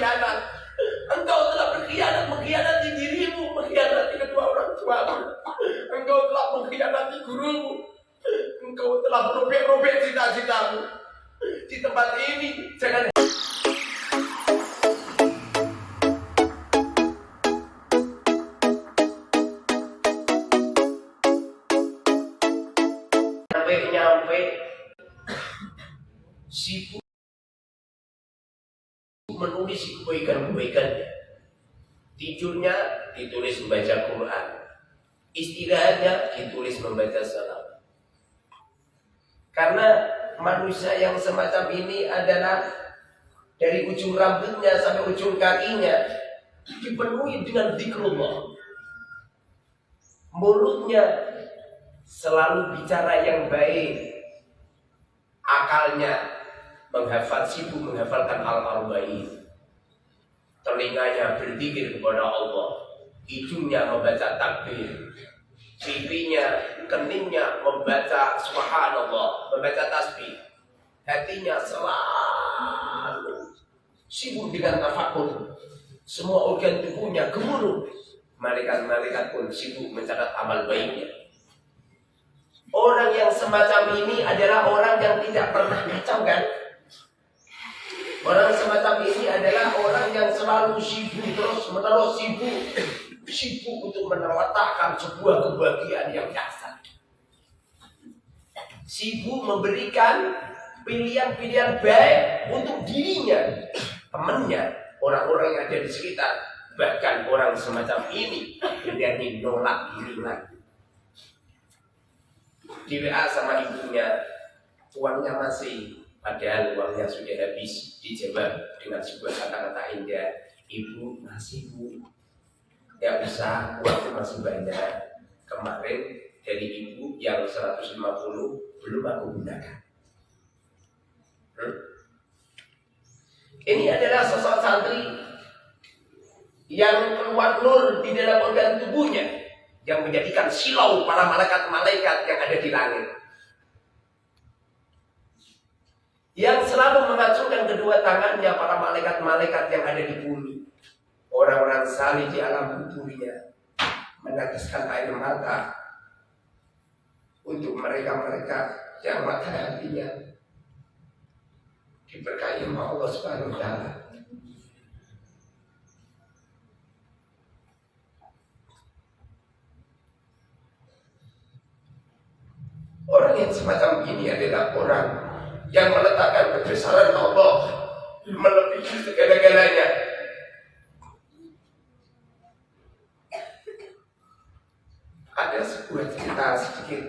berkhianat. Engkau telah berkhianat, mengkhianati dirimu, mengkhianati kedua orang tuamu. Engkau telah mengkhianati gurumu. Engkau telah merobek-robek cita-citamu. Di tempat ini jangan nyampe sibuk menulis kebaikan-kebaikannya. Tidurnya ditulis membaca Quran, istirahatnya ditulis membaca salam. Karena manusia yang semacam ini adalah dari ujung rambutnya sampai ujung kakinya dipenuhi dengan zikrullah. Mulutnya selalu bicara yang baik, akalnya sibuk menghafalkan al-arba'in, telinganya berzikir kepada Allah, hidungnya membaca takbir, pipinya, keningnya membaca subhanallah, membaca tasbih, hatinya selalu sibuk dengan tafakur, semua organ tubuhnya gemuruh, malaikat-malaikat pun sibuk mencatat amal baiknya. Orang yang semacam ini adalah orang yang tidak pernah kacau, kan? Orang semacam ini adalah orang yang selalu sibuk, terus-menerus sibuk untuk menewatakkan sebuah kebahagiaan yang dasar. Sibuk memberikan pilihan-pilihan baik untuk dirinya, temannya, orang-orang yang ada di sekitar. Bahkan orang semacam ini berani nolak diri lagi. Di WA sama ibunya, uangnya masih, padahal uangnya sudah habis. Dijawab dengan sebuah kata-kata indah, ibu masih bu, ya usah, uangnya masih banyak. Kemarin dari ibu yang 150 belum aku gunakan. Ini adalah sosok santri yang keluar nur di dalam organ tubuhnya, yang menjadikan silau para malaikat-malaikat yang ada di langit, yang selalu mengacungkan kedua tangannya para malaikat-malaikat yang ada di bumi. Orang-orang salih di alam kuburnya meneteskan air mata untuk mereka-mereka yang mata hatinya diberkahi oleh Allah Subhanahu wa Ta'ala. Orang yang semacam ini adalah orang yang meletakkan kebesaran Allah melebihi segala-galanya. Ada sebuah cerita sedikit,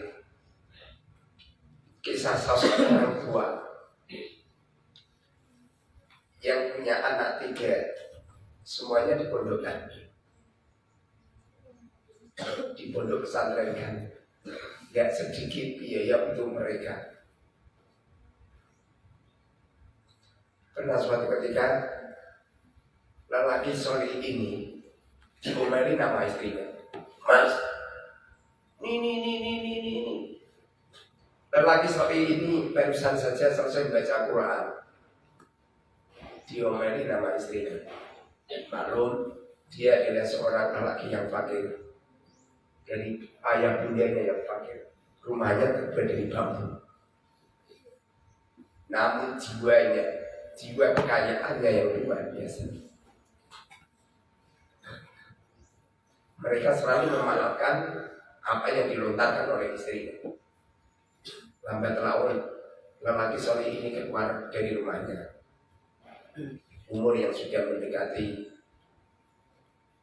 kisah sosok orang tua yang punya anak 3, semuanya di pondokan, di pondok pesantren kan. Gak sedikit biaya untuk mereka. Pernah suatu ketika lelaki soleh ini diomeli nama istrinya, Mas, ini. Lelaki soleh ini barusan saja selesai baca Quran, diomeli nama istrinya. Maklum dia adalah seorang lelaki yang fakir, dari ayah bundanya yang fakir, rumahnya terbuat dari bambu. Namun jiwa kekayaannya yang luar biasa. Mereka selalu memaafkan apa yang dilontarkan oleh istrinya. Lambat laun lelaki soleh ini keluar dari rumahnya, umur yang sudah mendekati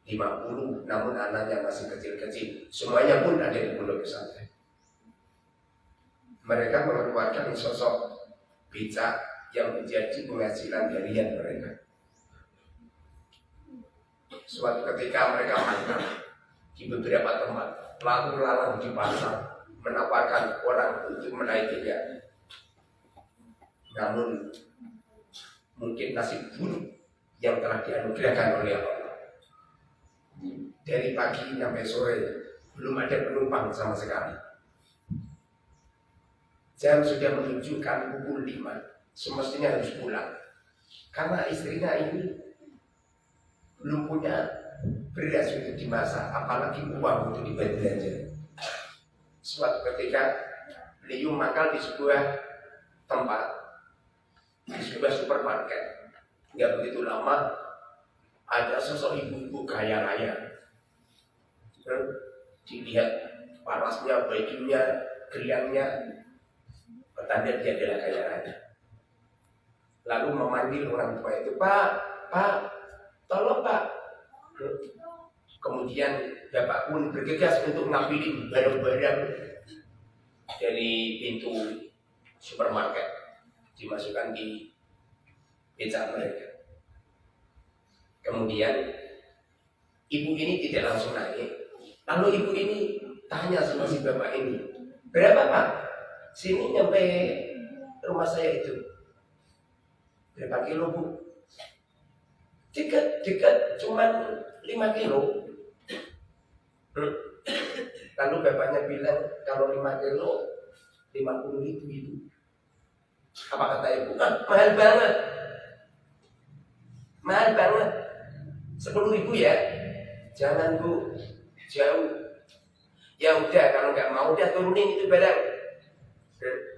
50, namun anaknya masih kecil-kecil. Semuanya pun ada di pondok pesantren. Mereka mengeluarkan sosok becak yang menjadi penghasilan harian mereka. Suatu ketika mereka makan di beberapa tempat, lalu lalang di pasar menawarkan orang untuk menaikinya. Namun mungkin nasib buruk yang telah dianugerahkan oleh Allah. Dari pagi sampai sore belum ada penumpang sama sekali. Jam sudah menunjukkan pukul 5, semestinya harus pulang. Karena istrinya ini belum punya beras untuk dimasak, apalagi uang untuk dibelanja. Suatu ketika beliau makan di sebuah tempat, di sebuah supermarket. Nggak begitu lama ada sosok ibu-ibu kaya raya. Dilihat parasnya, bajunya, gelannya, petanda dia adalah kaya raya. Lalu memanggil orang tua itu, Pak, tolong Pak. Kemudian bapak pun bergegas untuk ngambilin barang-barang dari pintu supermarket, dimasukkan di becak mereka. Kemudian ibu ini tidak langsung naik. Lalu ibu ini tanya sama si bapak ini, berapa Pak? Sini nyampe rumah saya itu berapa kilo Bu? Dekat, cuman 5 kilo. Lalu bapaknya bilang, kalau 5 kilo 50.000 itu. Apa kata ibu? Mahal banget. 10.000 ya? Jangan Bu, jauh. Ya udah, kalau nggak mau udah turunin itu barang.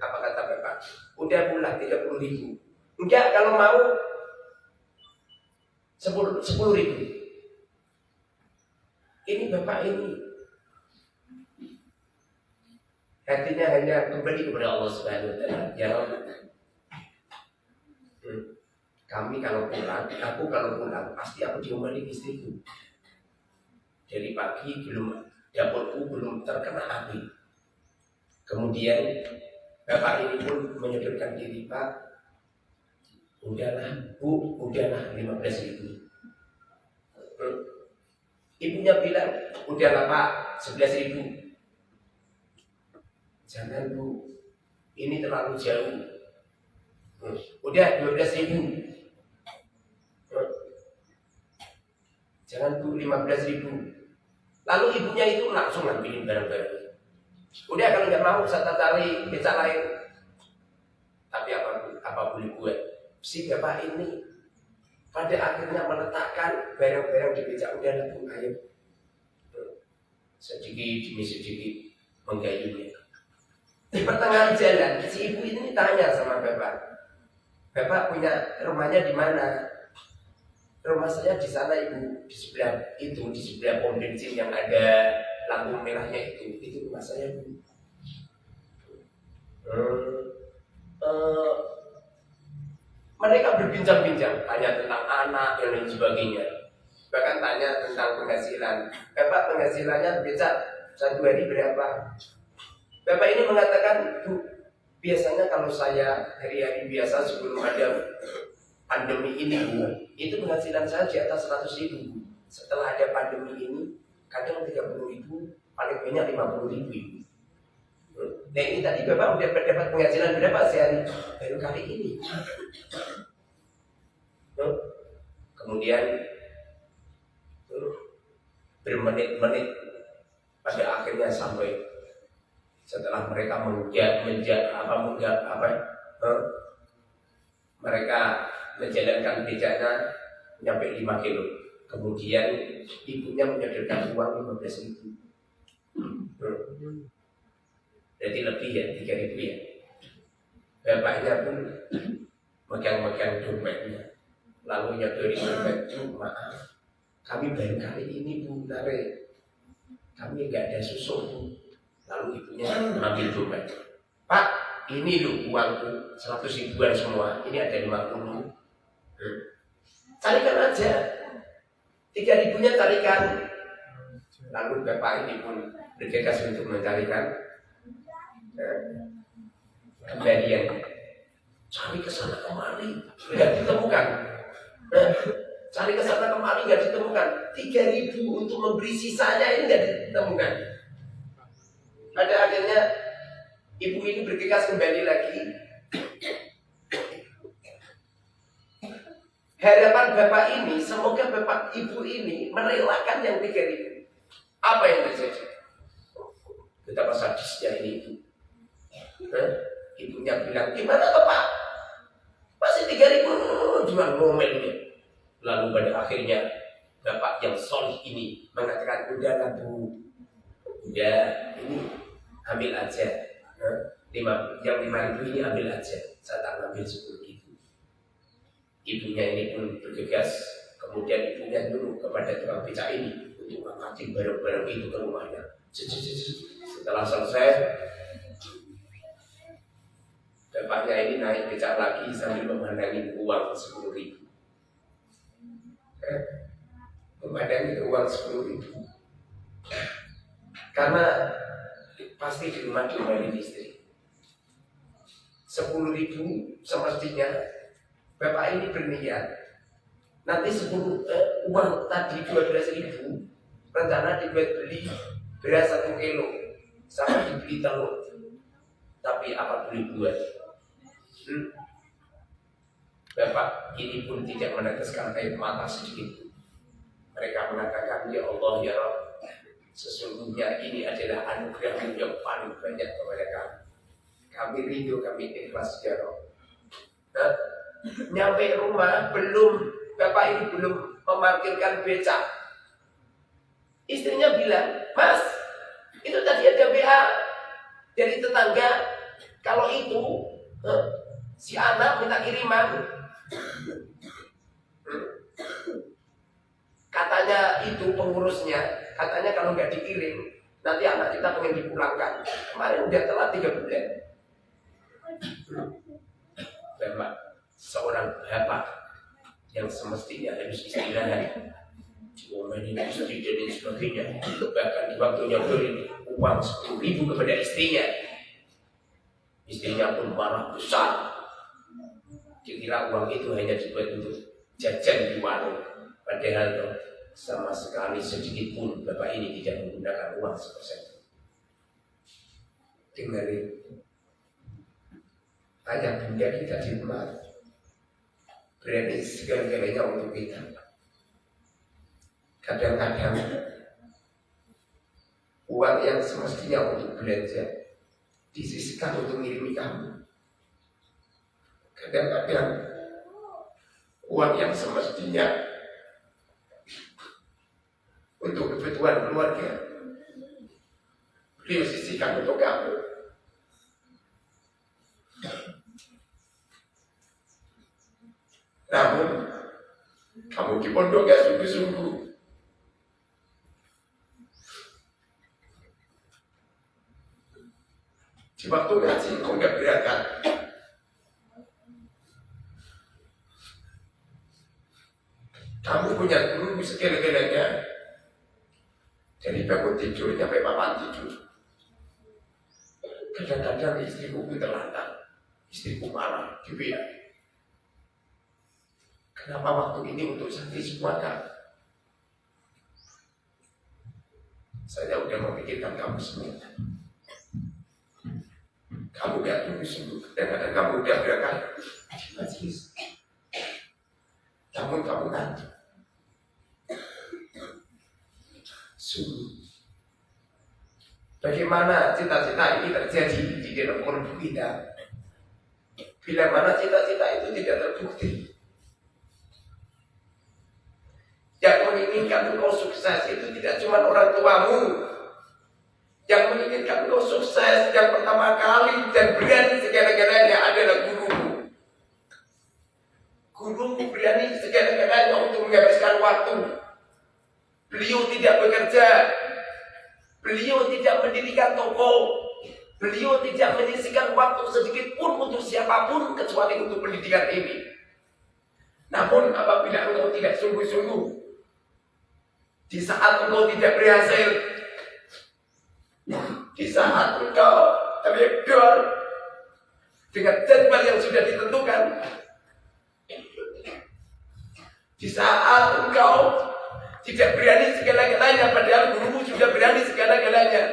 Apa kata bapak? Udah pulang 30.000. Enggak, kalau mau 10.000. Ini bapak ini hatinya hanya kembali kepada Allah Subhanahu wa Ta'ala. Ya Rabb, aku kalau pulang pasti aku diomeli istriku. Dari pagi dapurku belum terkena api. Kemudian bapak ini pun menyodorkan diri, Pak, udahlah Bu, udahlah 15.000. Ibunya bilang, udahlah Pak, 11.000. Jangan Bu, ini terlalu jauh. Udah 12.000. Jangan Bu, 15.000. Lalu ibunya itu langsung ngambilin barang-barang. Udah, kalau nggak mau saya cari becak lain. Tapi apa boleh buat? Si bapak ini pada akhirnya meletakkan barang-barang di becak. Udahlah Bu, ayo. Sedikit demi sedikit menggayunya. Di pertengahan jalan, si ibu ini tanya sama bapak, Bapak punya rumahnya di mana? Rumah saya di sana Ibu, di sebelah pom bensin yang ada lampu merahnya itu rumah saya Bu. Mereka berbincang-bincang, tanya tentang anak dan lain sebagainya. Bahkan tanya tentang penghasilan. Bapak penghasilannya bisa 1 hari berapa? Bapak ini mengatakan, Bu, biasanya kalau saya hari-hari biasa sebelum ada pandemi ini Bu, itu penghasilan saya di atas 100.000 Bu. Setelah ada pandemi ini, kadang 30.000, paling banyak 50.000 Bu. Nah ini tadi Bapak udah dapat penghasilan berapa sehari? Baru kali ini. Kemudian bermenit-menit pada akhirnya sampai setelah mereka mereka menjalankan becaknya sampai 5 kilo. Kemudian ibunya menyodorkan uang 15.000. Jadi lebih ya 3.000 ya. Bapaknya pun megang-megang dompetnya. Lalu nyodori dompet, maaf, kami baru kali ini Bu tarik. Kami nggak ada susu Bu. Lalu ibunya mengambil dompet. Pak, ini loh uangku 100.000 semua. Ini ada 50. Carikan aja. 3.000-nya carikan. Lalu bapak ini pun bergegas untuk mencarikan kembalian. Cari ke sana kemari, nggak ditemukan. Cari ke sana kemari nggak ditemukan. 3.000 untuk memberi sisanya ini nggak ditemukan. Pada akhirnya ibu ini bergegas kembali lagi. Harapan bapak ini, semoga bapak ibu ini merelakan yang 3.000. Apa yang terjadi? Betapa sadisnya ini ibu. Ibunya bilang, gimana toh Pak? Masih 3.000 jual ngomel dia. Lalu pada akhirnya bapak yang solih ini mengatakan, udahlah bu, udah ini ambil aja, yang 5.000 ini ambil aja, saya tak ambil 10.000. Ibunya ini pun bergegas, kemudian ibunya dulu kepada tukang becak ini untuk mengangkat barang-barang itu ke rumahnya. Setelah selesai, bapaknya ini naik becak lagi sambil memandangi uang 10.000. Memandangi uang 10.000. Karena pasti di rumah diomelin istri. 10.000 semestinya bapak ini berniat nanti 10 uang tadi 12.000 rencana dibuat beli beras 1 kilo sama dibeli telur. Tapi apa boleh buat? Bapak ini pun tidak meneteskan air mata sedikit. Mereka mengatakan, ya Allah ya Rabb, sesungguhnya ini adalah anugerah yang paling banyak kepada kami. Kami rindu, kami ikhlas ya Rabb. Nah, nyampe rumah bapak ini belum memarkirkan becak. Istrinya bilang, Mas, itu tadi ada WA dari tetangga. Kalau itu si anak minta kiriman. Katanya itu pengurusnya, katanya kalau nggak dikirim nanti anak kita pengen dipulangkan. Kemarin udah telat 3 bulan. Bapak, seorang bapak yang semestinya harus istirahat, diomelin istri dan sebagainya, bahkan di waktunya beri uang 10.000 kepada istrinya. Istrinya pun marah besar. Dikira uang itu hanya dibuat untuk jajan di warung, padahal sama sekali sedikit pun bapak ini tidak menggunakan uang 1%. Dengarin, ayah bunda kita di rumah berani segala-galanya untuk kita. Kadang-kadang uang yang semestinya untuk belanja disisihkan untuk ngirimi kamu. Kadang-kadang uang yang semestinya untuk kebutuhan keluarga beliau sisihkan untuk kamu. Namun kamu di pondok gak sungguh-sungguh. Di waktu ngaji kau gak berangkat. Kamu punya guru segala-galanya, dari bangun tidur sampai papan tidur. Kadang-kadang istriku pun terlantar, istriku marah, juga. Kenapa waktu ini untuk santri semua kan? Saya udah memikirkan kamu semua. Kamu gak sungguh-sungguh, kadang-kadang kamu udah berangkat di majlis. Namun kamu nanti sungguh. Bagaimana cita-cita ini terjadi di dalam kolbu kita? Bila mana cita-cita itu tidak terbukti. Yang menginginkan engkau sukses itu tidak cuma orang tuamu. Yang menginginkan engkau sukses yang pertama kali dan berani segala-galanya adalah gurumu. Gurumu berani segala-galanya untuk menghabiskan waktu. Beliau tidak bekerja, beliau tidak mendirikan toko, beliau tidak menyisihkan waktu sedikit pun untuk siapapun kecuali untuk pendidikan ini. Namun apabila engkau tidak sungguh-sungguh, di saat engkau tidak berhasil, di saat engkau terledor dengan jadwal yang sudah ditentukan, di saat engkau tidak berani segala-galanya, padahal gurumu sudah berani segala-galanya.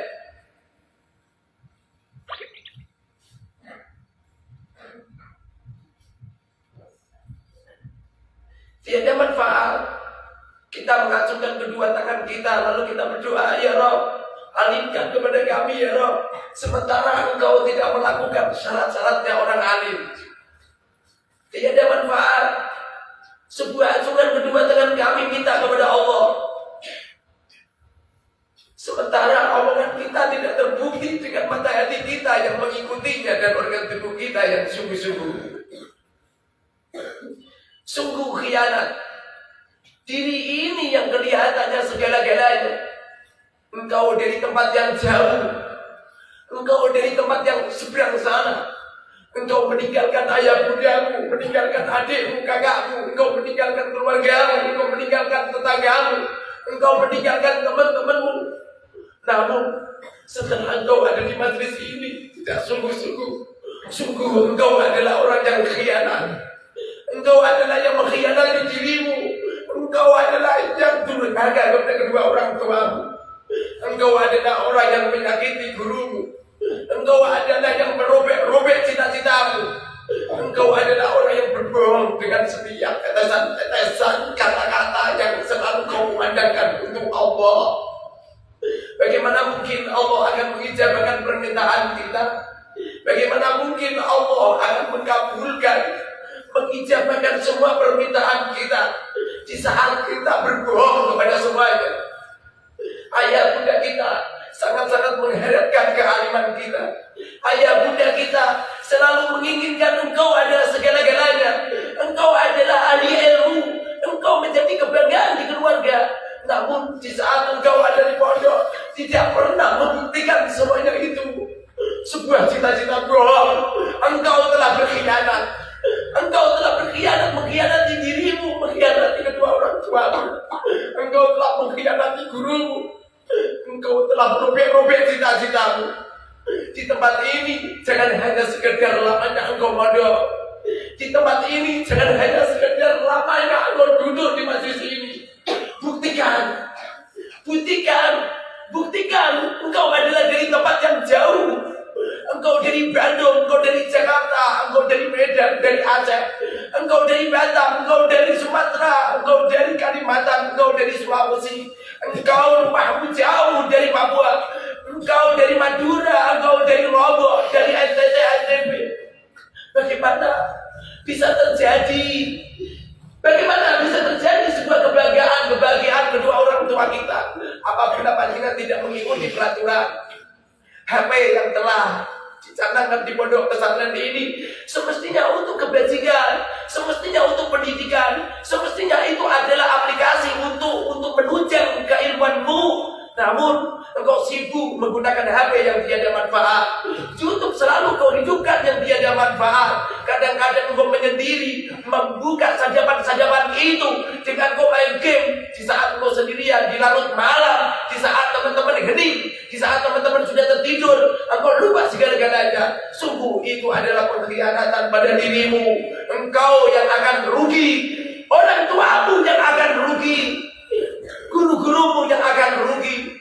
Tiada manfaat kita mengacungkan kedua tangan kita lalu kita berdoa, ya Rabb, alimkan kepada kami ya Rabb, sementara engkau tidak melakukan syarat-syaratnya orang alim. Tiada manfaat Sebuah acungan kedua tangan kami minta kepada Allah. Sementara omongan kita tidak terbukti dengan mata hati kita yang mengikutinya dan organ tubuh kita yang sungguh khianat. Diri ini yang kelihatannya segala-galanya. Engkau dari tempat yang jauh, engkau dari tempat yang seberang sana. Engkau meninggalkan ayah bundamu, meninggalkan adikmu, kakakmu, engkau meninggalkan keluargamu, engkau meninggalkan tetanggamu, engkau meninggalkan teman-temanmu. Namun setelah engkau ada di majelis ini, tidak sungguh engkau adalah orang yang khianat. Engkau adalah yang mengkhianati dirimu. Engkau adalah yang durhaka kepada kedua orang tuamu. Engkau adalah orang yang menyakiti gurumu. Engkau adalah yang merobek-robek cita-citamu. Engkau adalah orang yang berbohong dengan setiap tetesan kata-kata yang selalu kau mengandalkan untuk Allah. Bagaimana mungkin Allah akan mengijabahkan permintaan kita? Bagaimana mungkin Allah akan mengabulkan, mengijabahkan semua permintaan kita di saat kita berbohong kepada semuanya? Ayah bunda kita sangat-sangat mengharapkan kealiman kita. Ayah bunda kita selalu menginginkan engkau adalah segala-galanya. Engkau adalah ahli ilmu. Engkau menjadi kebanggaan di keluarga. Namun di saat engkau ada di pondok, tidak pernah membuktikan semuanya itu. Sebuah cita-cita bohong. Engkau telah berkhianat. Engkau telah berkhianat, mengkhianati dirimu, mengkhianati kedua orang tuamu. Engkau telah mengkhianati gurumu. Engkau telah merobek-robek cita-citamu. Di tempat ini jangan hanya sekedar lamanya engkau mondok. Di tempat ini jangan hanya sekedar lamanya engkau duduk di majelis ini. Buktikan engkau adalah dari tempat yang jauh. Engkau dari Bandung, engkau dari Jakarta, engkau dari Medan, dari Aceh, engkau dari Batam, engkau dari Sumatera, engkau dari Kalimantan, engkau dari Sulawesi, engkau jauh dari Papua, engkau dari Madura, engkau dari Lombok, dari NTT, NTB. Bagaimana bisa terjadi? Bagaimana bisa terjadi sebuah kebahagiaan kedua orang tua kita apabila panjenengan tidak mengikuti peraturan HP yang telah dicanangkan di pondok pesantren ini? Semestinya untuk kebajikan, semestinya untuk pendidikan, semestinya itu adalah aplikasi untuk menunjang keilmuanmu. Namun engkau sibuk menggunakan HP yang tiada manfaat. YouTube selalu kau hidupkan yang tiada manfaat. Kadang-kadang engkau menyendiri membuka sajapan-sajapan itu dengan kau main game di saat engkau sendirian di larut malam, di saat teman-teman hening, di saat teman-teman sudah tertidur, engkau lupa segala-galanya. Sungguh itu adalah pengkhianatan pada dirimu. Engkau yang akan rugi, orang tuamu yang akan rugi, guru-gurumu yang akan rugi.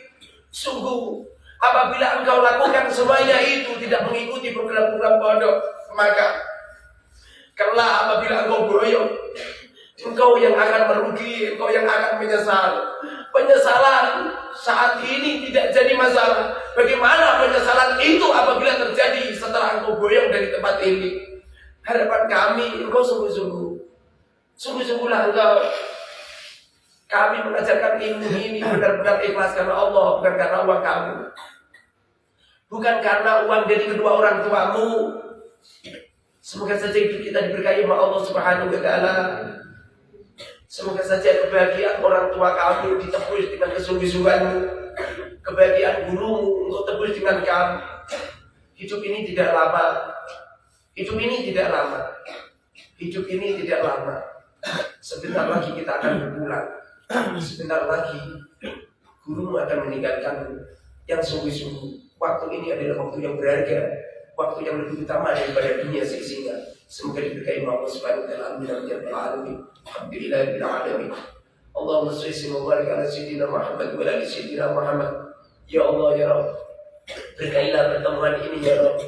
Sungguh apabila engkau lakukan semuanya itu tidak mengikuti program-program pondok, maka kelak apabila engkau boyong, engkau yang akan merugi, engkau yang akan menyesal. Penyesalan saat ini tidak jadi masalah. Bagaimana penyesalan itu apabila terjadi setelah engkau boyong dari tempat ini? Harapan kami, engkau sungguh-sungguhlah engkau. Kami mengajarkan ilmu ini benar-benar ikhlas karena Allah, bukan karena uang kamu, bukan karena uang dari kedua orang tuamu. Semoga saja hidup kita diberkahi oleh Allah Subhanahu wa Ta'ala. Semoga saja kebahagiaan orang tua kamu ditebus dengan kesungguh-sungguhanmu, kebahagiaan gurumu untuk tebus dengan kamu. Hidup ini tidak lama. Hidup ini tidak lama. Sebentar lagi kita akan berpulang. Sebentar lagi gurumu akan meninggalkanmu. Yang sungguh-sungguh waktu ini adalah waktu yang berharga, waktu yang lebih utama daripada dunia seisinya. Semoga diberkahi Allah Subhanahu wa Ta'ala. Alhamdulillahirabbil alamin. Allahumma shalli wa barik ala sayyidina Muhammad wa ala sayyidina Muhammad. Ya Allah ya Rabb, berkailah pertemuan ini ya Rabb.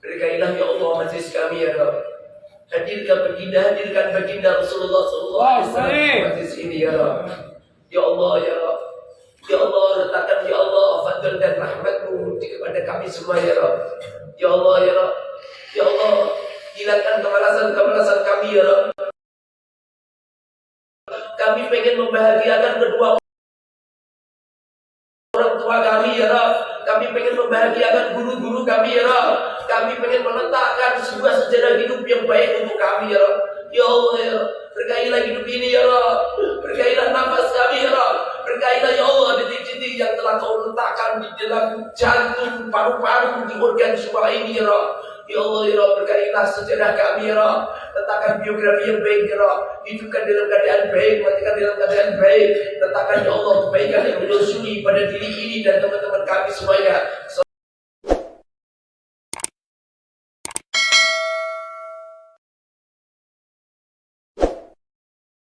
Berkailah ya Allah majlis kami ya Rabb. Hadirkan baginda Rasulullah sallallahu alaihi wasallam majlis ini ya Rabb. Ya Allah ya Rabb. Ya Allah, letakkan ya Allah fadl dan rahmat-Mu kepada kami semua ya Rabb. Ya Allah ya Rabb. Ya Allah, hilangkan kemalasan kami ya Rabb. Kami pengen membahagiakan kedua orang tua kami ya Rob. Kami pengen membahagiakan guru-guru kami ya Rob. Kami pengen meletakkan sebuah sejarah hidup yang baik untuk kami ya Rob. Ya Allah ya Rob, berkailah hidup ini ya Rob. Berkailah nafas kami ya Rob. Berkailah ya Allah detik-detik yang telah Kau letakkan di dalam jantung, paru-paru, di organ semua ini ya Rob. Ya Allah ya Rob, berkailah sejarah kami ya Rob. Letakkan biografi yang baik ya Rob. Hidupkan dalam keadaan baik, matikan dalam keadaan baik. Letakkan ya Allah kebaikan yang menyusui pada diri ini dan teman-teman kami semuanya.